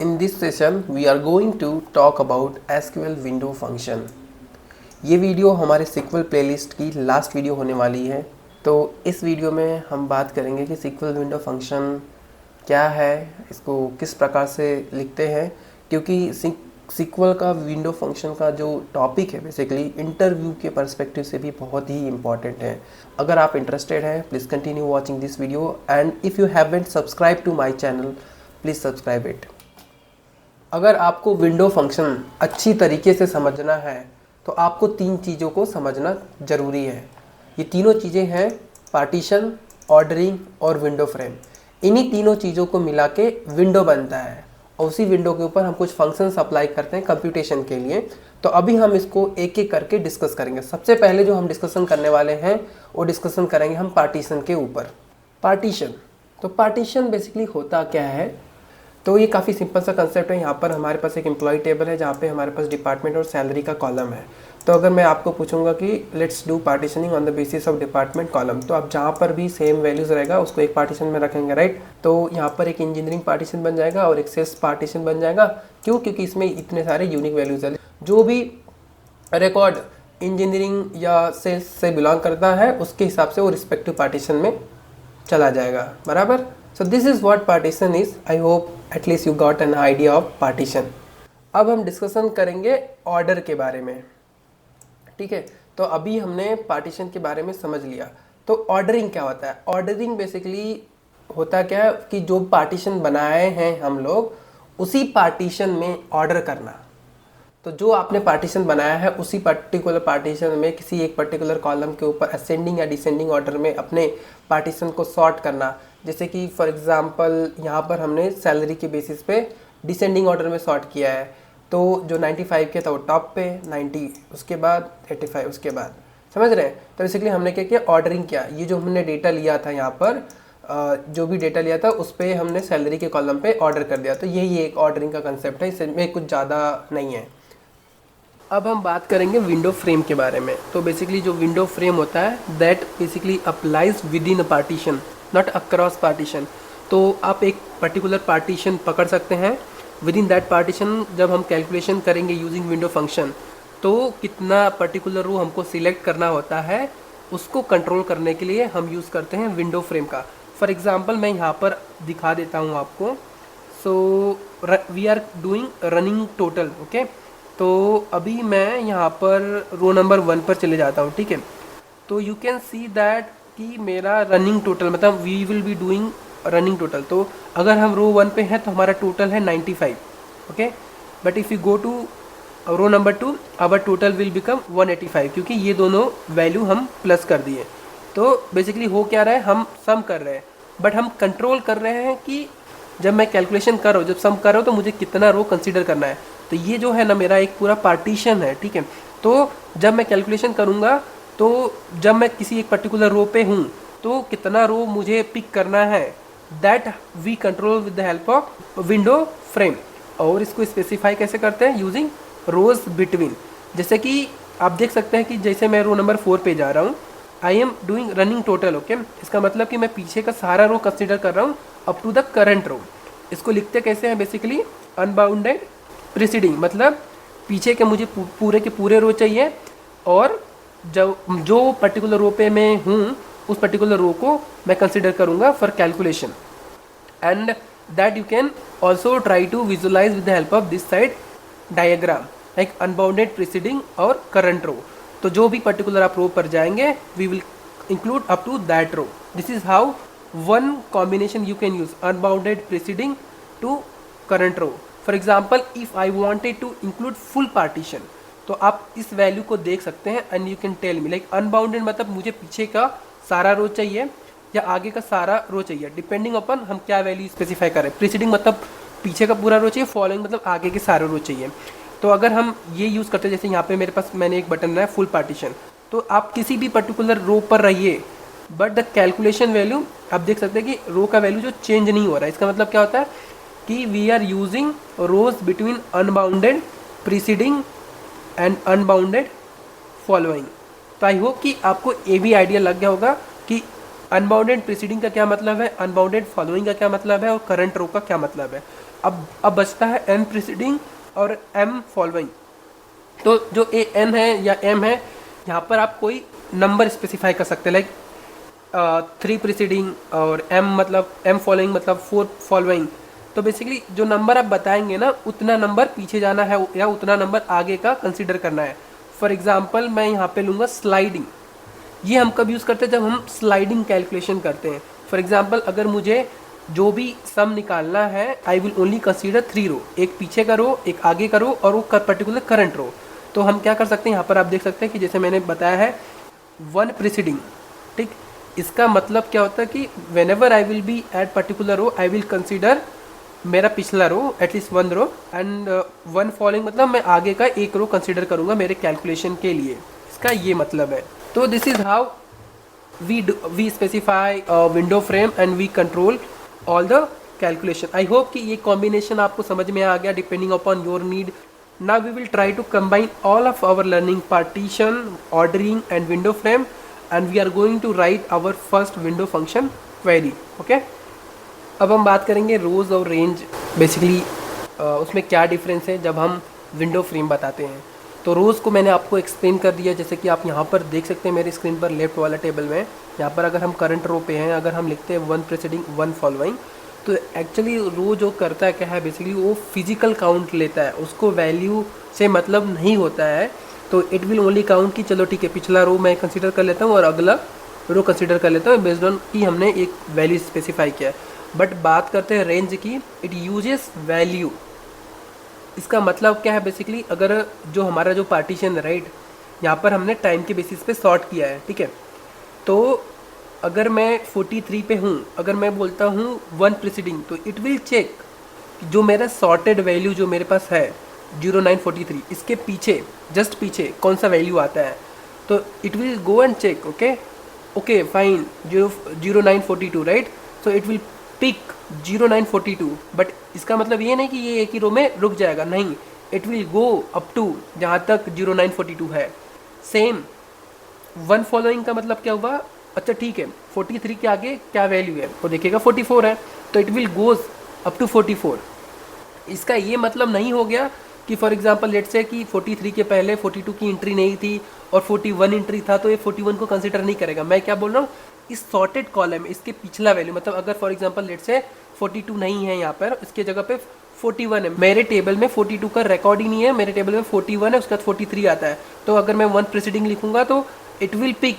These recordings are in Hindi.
In this session, we are going to talk about SQL window function. ये वीडियो हमारे SQL प्लेलिस्ट की लास्ट वीडियो होने वाली है। तो इस वीडियो में हम बात करेंगे कि SQL विंडो फंक्शन क्या है, इसको किस प्रकार से लिखते हैं, क्योंकि SQL का विंडो फंक्शन का जो टॉपिक है बेसिकली इंटरव्यू के पर्सपेक्टिव से भी बहुत ही इम्पॉर्टेंट है। अगर आप इंटरेस्टेड हैं, please continue watching this video and if you haven't subscribe to my channel, please subscribe it. अगर आपको विंडो फंक्शन अच्छी तरीके से समझना है तो आपको तीन चीज़ों को समझना ज़रूरी है। ये तीनों चीज़ें हैं पार्टीशन, ऑर्डरिंग और विंडो फ्रेम। इन्हीं तीनों चीज़ों को मिला के विंडो बनता है और उसी विंडो के ऊपर हम कुछ फंक्शंस अप्लाई करते हैं कंप्यूटेशन के लिए। तो अभी हम इसको एक एक करके डिस्कस करेंगे। सबसे पहले जो हम डिस्कशन करने वाले हैं वो डिस्कशन करेंगे हम पार्टीशन के ऊपर। पार्टीशन, तो पार्टीशन बेसिकली होता क्या है? तो ये काफ़ी सिंपल सा कंसेप्ट है। यहाँ पर हमारे पास एक एम्प्लॉय टेबल है जहाँ पे हमारे पास डिपार्टमेंट और सैलरी का कॉलम है। तो अगर मैं आपको पूछूंगा कि let's do partitioning on the basis of department column, तो आप जहाँ पर भी सेम वैल्यूज़ रहेगा उसको एक पार्टीशन में रखेंगे, राइट। तो यहाँ पर एक इंजीनियरिंग पार्टीशन बन जाएगा और एक सेल्स पार्टीशन बन जाएगा। क्यों? क्योंकि इसमें इतने सारे यूनिक वैल्यूज़ है। जो भी रिकॉर्ड इंजीनियरिंग या सेल्स से बिलोंग करता है उसके हिसाब से वो रिस्पेक्टिव पार्टीशन में चला जाएगा, बराबर। So this is what partition is. I hope at least you got an idea of partition. अब हम डिस्कशन करेंगे ऑर्डर के बारे में, ठीक है। तो अभी हमने पार्टीशन के बारे में समझ लिया। तो ऑर्डरिंग क्या होता है? ऑर्डरिंग बेसिकली होता क्या है कि जो पार्टीशन बनाए हैं हम लोग उसी पार्टीशन में ऑर्डर करना। तो जो आपने पार्टीशन बनाया है उसी पर्टिकुलर पार्टीशन में किसी एक पर्टिकुलर कॉलम के ऊपर असेंडिंग या डिसेंडिंग ऑर्डर में अपने पार्टीशन को सॉर्ट करना। जैसे कि फॉर एग्जांपल यहाँ पर हमने सैलरी के बेसिस पे डिसेंडिंग ऑर्डर में सॉर्ट किया है। तो जो 95 के था वो टॉप पे, 90 उसके बाद, 85 उसके बाद, समझ रहे हैं। तो बेसिकली हमने क्या किया, ऑर्डरिंग किया। ये जो हमने डेटा लिया था यहाँ पर जो भी डेटा लिया था उस पर हमने सैलरी के कॉलम पे ऑर्डर कर दिया। तो यही एक ऑर्डरिंग का कंसेप्ट है, इसमें कुछ ज़्यादा नहीं है। अब हम बात करेंगे विंडो फ्रेम के बारे में। तो बेसिकली जो विंडो फ्रेम होता है that basically applies with in a partition, not across partition. तो आप एक पर्टिकुलर पार्टीशन पकड़ सकते हैं, विद इन दैट पार्टीशन जब हम कैलकुलेशन करेंगे यूजिंग विंडो फंक्शन तो कितना पर्टिकुलर रो हमको सिलेक्ट करना होता है उसको कंट्रोल करने के लिए हम यूज़ करते हैं विंडो फ्रेम का। फॉर एग्जांपल मैं यहाँ पर दिखा देता हूँ आपको। So we are doing running total, okay. तो अभी मैं यहाँ पर रो नंबर 1 पर चले जाता हूँ, ठीक है। तो यू कैन सी दैट कि मेरा रनिंग टोटल मतलब we will be doing running total. तो अगर हम रो 1 पे हैं तो हमारा टोटल है 95, okay. But if you go to row number 2 our total will become 185, क्योंकि ये दोनों वैल्यू हम प्लस कर दिए। तो बेसिकली हो क्या रहा है, हम सम कर रहे हैं बट हम कंट्रोल कर रहे हैं कि जब मैं कैलकुलेशन कर रहा हूँ, जब सम कर रहा हूँ तो मुझे कितना रो कंसिडर करना है। तो ये जो है ना मेरा एक पूरा पार्टीशन है, ठीक है। तो जब मैं कैलकुलेशन करूँगा तो जब मैं किसी एक पर्टिकुलर रो पे हूँ तो कितना रो मुझे पिक करना है, that we control with the help of window frame. और इसको स्पेसिफाई कैसे करते हैं, यूजिंग रोज बिटवीन। जैसे कि आप देख सकते हैं कि जैसे मैं रो नंबर 4 पे जा रहा हूँ, I am doing running total, okay. इसका मतलब कि मैं पीछे का सारा रो कंसिडर कर रहा हूँ अप टू द करंट रो। इसको लिखते कैसे हैं, बेसिकली अनबाउंडेड प्रीसीडिंग, मतलब पीछे के मुझे पूरे के पूरे रो चाहिए और जो पर्टिकुलर रो पे मैं हूँ उस पर्टिकुलर रो को मैं कंसिडर करूँगा for calculation. And that you can also try to visualize with the help of this side diagram like unbounded preceding और करंट रो। तो जो भी पर्टिकुलर आप रो पर जाएंगे we will include up to that row. This is how one combination you can use unbounded preceding to current row. For example if I wanted to include full partition, तो आप इस वैल्यू को देख सकते हैं and you can tell me like unbounded मतलब मुझे पीछे का सारा रो चाहिए या आगे का सारा रो चाहिए, डिपेंडिंग अपन हम क्या वैल्यू स्पेसिफाई करें। प्रीसीडिंग मतलब पीछे का पूरा रो चाहिए, फॉलोइंग मतलब आगे के सारे रो चाहिए। तो अगर हम ये यूज़ करते हैं, जैसे यहाँ पे मेरे पास मैंने एक बटन है फुल पार्टीशन, तो आप किसी भी पर्टिकुलर रो पर रहिए बट द कैलकुलेशन वैल्यू आप देख सकते हैं कि रो का वैल्यू जो चेंज नहीं हो रहा है। इसका मतलब क्या होता है कि we are using rows between unbounded preceding and unbounded following. तो आई होप कि आपको ये भी आइडिया लग गया होगा कि अनबाउंडेड प्रीसीडिंग का क्या मतलब है, अनबाउंडेड फॉलोइंग का क्या मतलब है और करंट रो का क्या मतलब है। अब बचता है n प्रीसीडिंग और m फॉलोइंग। तो जो ए n है या m है, यहाँ पर आप कोई नंबर स्पेसिफाई कर सकते हैं, लाइक 3 प्रीसीडिंग और m मतलब m फॉलोइंग मतलब 4 फॉलोइंग। तो बेसिकली जो नंबर आप बताएंगे ना, उतना नंबर पीछे जाना है या उतना नंबर आगे का कंसीडर करना है। फॉर एग्जांपल मैं यहाँ पे लूँगा स्लाइडिंग। ये हम कब यूज़ करते हैं? जब हम स्लाइडिंग कैलकुलेशन करते हैं। फॉर एग्जांपल अगर मुझे जो भी सम निकालना है, आई विल ओनली कंसीडर 3 रो, एक पीछे का रो, एक आगे का रो और वो पर्टिकुलर करंट रो। तो हम क्या कर सकते हैं, यहाँ पर आप देख सकते हैं कि जैसे मैंने बताया है 1 प्रीसीडिंग, ठीक। इसका मतलब क्या होता है कि whenever I will be at particular row, I will consider मेरा पिछला row at least 1 row and 1 following मतलब मैं आगे का एक रो कंसीडर करूंगा मेरे कैलकुलेशन के लिए। इसका ये मतलब है। तो this is how we specify window frame and we control all the calculation. I hope कि ये कॉम्बिनेशन आपको समझ में आ गया depending upon your need. Now we will try to combine all of our learning, partition, ordering and window frame, and we are going to write our first window function query. Okay, अब हम बात करेंगे रोज़ और रेंज। बेसिकली उसमें क्या डिफरेंस है जब हम विंडो फ्रेम बताते हैं। तो रोज़ को मैंने आपको एक्सप्लेन कर दिया, जैसे कि आप यहाँ पर देख सकते हैं मेरे स्क्रीन पर लेफ्ट वाला टेबल में। यहाँ पर अगर हम करंट रो पे हैं, अगर हम लिखते हैं 1 प्रीसीडिंग 1 फॉलोइंग, तो एक्चुअली रो जो करता है क्या है, बेसिकली वो फिजिकल काउंट लेता है, उसको वैल्यू से मतलब नहीं होता है। तो इट विल ओनली काउंट कि चलो ठीक है, पिछला रो मैं कंसिडर कर लेता हूँ और अगला रो कंसिडर कर लेता हूँ बेस्ड ऑन कि हमने एक वैल्यू स्पेसिफाई किया है। बट बात करते हैं रेंज की, इट यूजेस वैल्यू। इसका मतलब क्या है, बेसिकली अगर जो हमारा जो पार्टीशन है, राइट, यहाँ पर हमने टाइम के बेसिस पे सॉर्ट किया है, ठीक है। तो अगर मैं 43 पे हूँ, अगर मैं बोलता हूँ 1 प्रीसीडिंग, तो इट विल चेक जो मेरा सॉर्टेड वैल्यू जो मेरे पास है 0943, इसके पीछे जस्ट पीछे कौन सा वैल्यू आता है। तो it will go and check, okay fine, 0942, right. So it will pick 0942, but इसका मतलब ये नहीं कि ये एक ही रो में रुक जाएगा, नहीं, it will go up to जहाँ तक 0942 है। सेम 1 फॉलोइंग का मतलब क्या हुआ, अच्छा ठीक है, 43 के आगे क्या वैल्यू है, वो देखिएगा 44 है, तो it will goes up to 44। इसका ये मतलब नहीं हो गया कि फॉर एग्जांपल लेट्स से कि 43 के पहले 42 की एंट्री नहीं थी और 41 एंट्री था, तो ये 41 को कंसिडर नहीं करेगा। मैं क्या बोल रहा हूँ, इस सॉर्टेड कॉलम इसके पिछला वैल्यू, मतलब अगर फॉर एग्जांपल लेट्स से 42 नहीं है यहाँ पर, इसके जगह पे 41 है, मेरे टेबल में 42 का रिकॉर्ड ही नहीं है, मेरे टेबल में 41 है, उसके बाद 43 आता है। तो अगर मैं 1 प्रीसीडिंग लिखूंगा तो इट विल पिक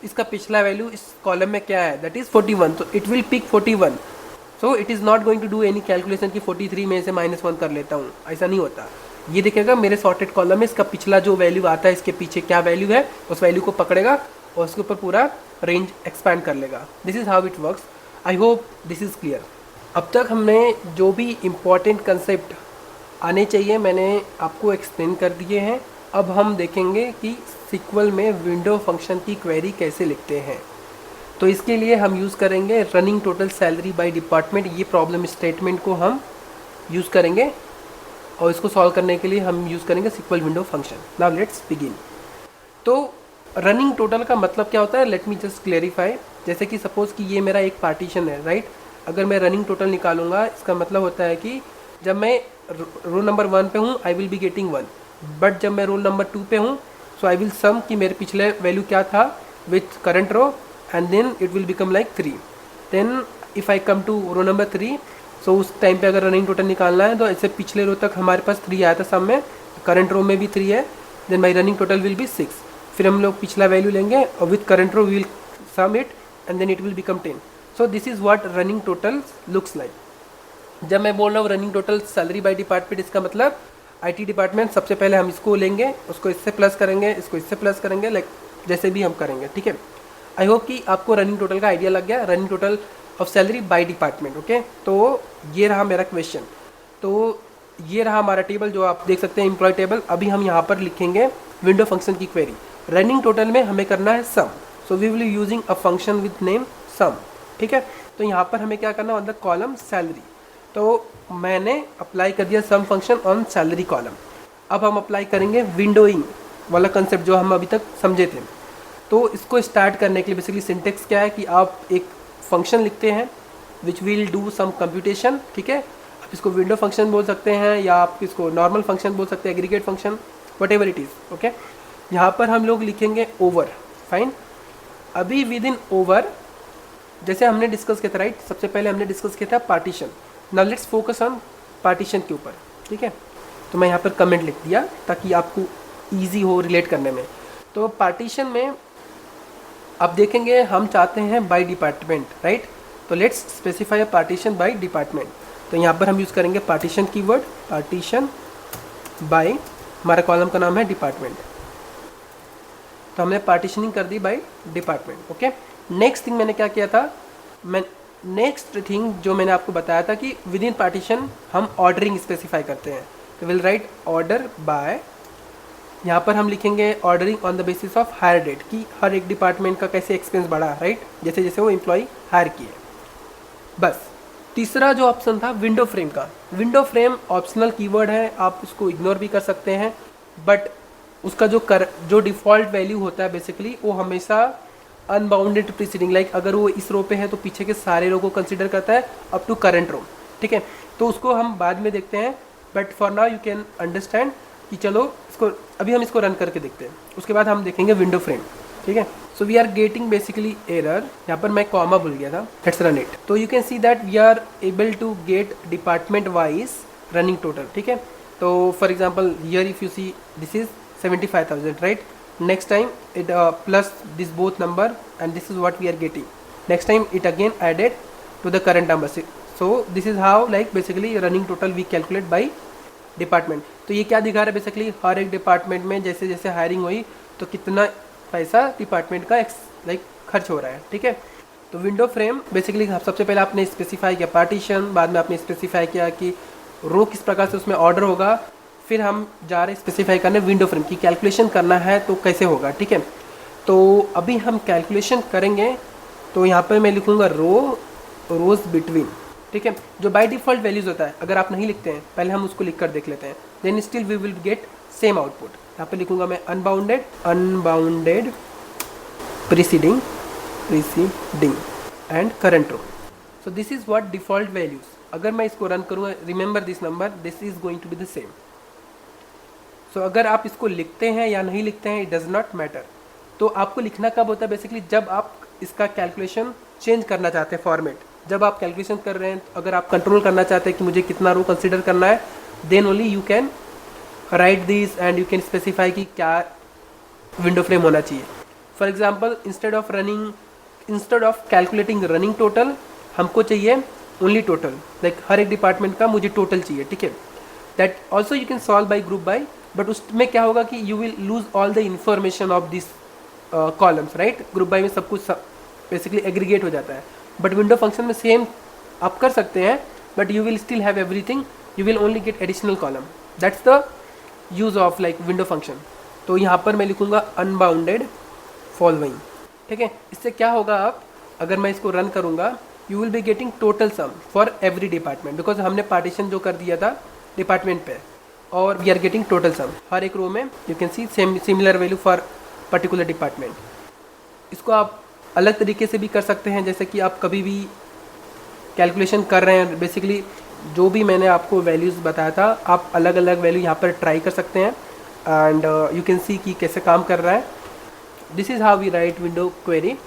इसका पिछला वैल्यू इस कॉलम में क्या है, दैट इज 41, तो it will pick 41। So it is not going to do any calculation कि 43 में से -1 कर लेता हूँ, ऐसा नहीं होता। ये देखिएगा मेरे सॉर्टेड कॉलम में इसका पिछला जो वैल्यू आता है, इसके पीछे क्या वैल्यू है, उस वैल्यू को पकड़ेगा और उसके ऊपर पूरा रेंज एक्सपैंड कर लेगा। This is how it works. I hope this is clear. अब तक हमने जो भी इम्पॉर्टेंट कंसेप्ट आने चाहिए मैंने आपको एक्सप्लेन कर दिए हैं। अब हम देखेंगे कि सिक्वल में विंडो फंक्शन की क्वेरी कैसे लिखते हैं। तो इसके लिए हम यूज़ करेंगे running total salary by department. ये प्रॉब्लम स्टेटमेंट को हम यूज़ करेंगे और इसको सॉल्व करने के लिए हम यूज़ करेंगे SQL window function. Now let's begin. तो रनिंग टोटल का मतलब क्या होता है, लेट मी जस्ट क्लेरिफाई। जैसे कि सपोज़ कि ये मेरा एक पार्टीशन है, राइट। अगर मैं रनिंग टोटल निकालूंगा, इसका मतलब होता है कि जब मैं रोल नंबर 1 पे हूँ आई विल बी गेटिंग 1, बट जब मैं रोल नंबर 2 पे हूँ सो आई विल सम कि मेरे पिछले वैल्यू क्या था with current row and then it will become like 3। Then if I come to row number 3, so उस टाइम पे अगर रनिंग टोटल निकालना है तो इससे पिछले रो तक हमारे पास 3 आया था सम में, करंट रो में भी 3 है, then my running total will be 6। फिर हम लोग पिछला वैल्यू लेंगे और with current row will sum it and then it will become 10। So this is what running total looks like. जब मैं बोल रहा हूँ running total salary by department, इसका मतलब आईटी डिपार्टमेंट सबसे पहले हम इसको लेंगे, उसको इससे प्लस करेंगे, इसको इससे प्लस करेंगे, लाइक जैसे भी हम करेंगे, ठीक है। आई होप कि आपको रनिंग टोटल का आइडिया लग गया, running total of salary by department. Okay, तो ये रहा मेरा क्वेश्चन। तो ये रहा हमारा टेबल जो आप देख सकते हैं, एम्प्लॉय टेबल। अभी हम यहाँ पर लिखेंगे विंडो फंक्शन की क्वेरी। रनिंग टोटल में हमें करना है sum, so we will using a function with name sum, ठीक है। तो यहाँ पर हमें क्या करना है, ऑन द कॉलम सैलरी। तो मैंने अप्लाई कर दिया सम फंक्शन ऑन सैलरी कॉलम। अब हम अप्लाई करेंगे विंडोइंग वाला कंसेप्ट जो हम अभी तक समझे थे। तो इसको स्टार्ट करने के लिए बेसिकली सिंटेक्स क्या है कि आप एक फंक्शन लिखते हैं which will do some computation, ठीक है। आप इसको विंडो फंक्शन बोल सकते हैं या आप इसको नॉर्मल फंक्शन बोल सकते हैं, aggregate function, what ever it is. Okay, यहाँ पर हम लोग लिखेंगे ओवर। फाइन, अभी विद इन ओवर जैसे हमने डिस्कस किया था, राइट, सबसे पहले हमने डिस्कस किया था partition. Now let's focus on partition के ऊपर। ठीक है, तो मैं यहाँ पर कमेंट लिख दिया ताकि आपको ईजी हो रिलेट करने में। तो पार्टीशन में अब देखेंगे हम चाहते हैं बाय डिपार्टमेंट, राइट, तो let's specify a partition by department. तो यहाँ पर हम यूज़ करेंगे पार्टीशन कीवर्ड, पार्टीशन बाय, हमारा कॉलम का नाम है डिपार्टमेंट, तो हमने पार्टीशनिंग कर दी by department. Okay, next thing मैंने क्या किया था, नेक्स्ट थिंग जो मैंने आपको बताया था कि विद इन पार्टीशन हम ऑर्डरिंग स्पेसिफाई करते हैं। तो विल राइट ऑर्डर बाय, यहाँ पर हम लिखेंगे ordering on the basis of hire date, कि हर एक डिपार्टमेंट का कैसे एक्सपेंस बढ़ा, राइट, जैसे जैसे वो एम्प्लॉय हायर किए। बस तीसरा जो ऑप्शन था विंडो फ्रेम का, विंडो फ्रेम ऑप्शनल कीवर्ड है, आप उसको इग्नोर भी कर सकते हैं, बट उसका जो डिफ़ॉल्ट वैल्यू होता है बेसिकली वो हमेशा अनबाउंडेड प्रीसीडिंग, लाइक अगर वो इस रो पे है तो पीछे के सारे रो को कंसिडर करता है अप टू करंट रो। ठीक है, तो उसको हम बाद में देखते हैं, but for now you can understand कि चलो इसको अभी हम इसको रन करके देखते हैं, उसके बाद हम देखेंगे विंडो फ्रेम। ठीक है, so we are getting basically error, यहाँ पर मैं कॉमा भूल गया था, लेट्स रन इट। तो you can see that we are able to get department wise running total. ठीक है, तो for example here if you see this is 75,000, right, next time it plus this both number and this is what we are getting, next time it again added to the current number, so this is how like basically running total we calculate by department। तो ये क्या दिखा रहा है बेसिकली, हर एक डिपार्टमेंट में जैसे जैसे हायरिंग हुई तो कितना पैसा डिपार्टमेंट का लाइक खर्च हो रहा है। ठीक है, तो विंडो फ्रेम बेसिकली सबसे पहले आपने स्पेसिफाई किया पार्टीशन, बाद में आपने स्पेसिफाई किया कि रो किस प्रकार से उसमें ऑर्डर होगा, फिर हम जा रहे स्पेसिफाई करने विंडो फ्रेम की कैलकुलेशन करना है तो कैसे होगा। ठीक है, तो अभी हम कैलकुलेशन करेंगे, तो यहाँ पर मैं लिखूँगा रोज बिटवीन। ठीक है, जो बाय डिफ़ॉल्ट वैल्यूज़ होता है अगर आप नहीं लिखते हैं, पहले हम उसको लिख कर देख लेते हैं, then still we will get same output. यहाँ पर लिखूँगा मैं unbounded preceding and current row. So this is what default values, अगर मैं इसको रन करूँगा, remember this number, this is going to be the same. So अगर आप इसको लिखते हैं या नहीं लिखते हैं, इट डज़ नॉट मैटर। तो आपको लिखना कब होता है बेसिकली, जब आप इसका कैलकुलेशन चेंज करना चाहते हैं फॉर्मेट, जब आप कैलकुलेशन कर रहे हैं, अगर आप कंट्रोल करना चाहते हैं कि मुझे कितना रो कंसिडर करना है, then only you can write this and you can specify कि क्या विंडो फ्रेम होना चाहिए। For example instead of calculating running total, हमको चाहिए ओनली टोटल, लाइक हर एक डिपार्टमेंट का मुझे टोटल चाहिए। ठीक है, that also you can solve by group by, but उसमें क्या होगा कि you will lose all the information of this columns, right, group by में सब कुछ बेसिकली एग्रीगेट हो जाता है, बट विंडो फंक्शन में सेम आप कर सकते हैं, but you will still have everything, you will only get additional column, that's the use of like window function. तो यहाँ पर मैं लिखूँगा अनबाउंडेड फॉलोइंग। ठीक है, इससे क्या होगा, आप अगर मैं इसको रन करूँगा, you will be getting total sum for every department, because हमने पार्टीशन जो कर दिया था डिपार्टमेंट पे, और we are getting total sum हर एक रो में, you can see similar value for particular department. इसको आप अलग तरीके से भी कर सकते हैं, जैसे कि आप कभी भी कैलकुलेशन कर रहे हैं, बेसिकली जो भी मैंने आपको वैल्यूज़ बताया था, आप अलग अलग वैल्यू यहाँ पर ट्राई कर सकते हैं एंड यू कैन सी कि कैसे काम कर रहा है। This is how we write window query.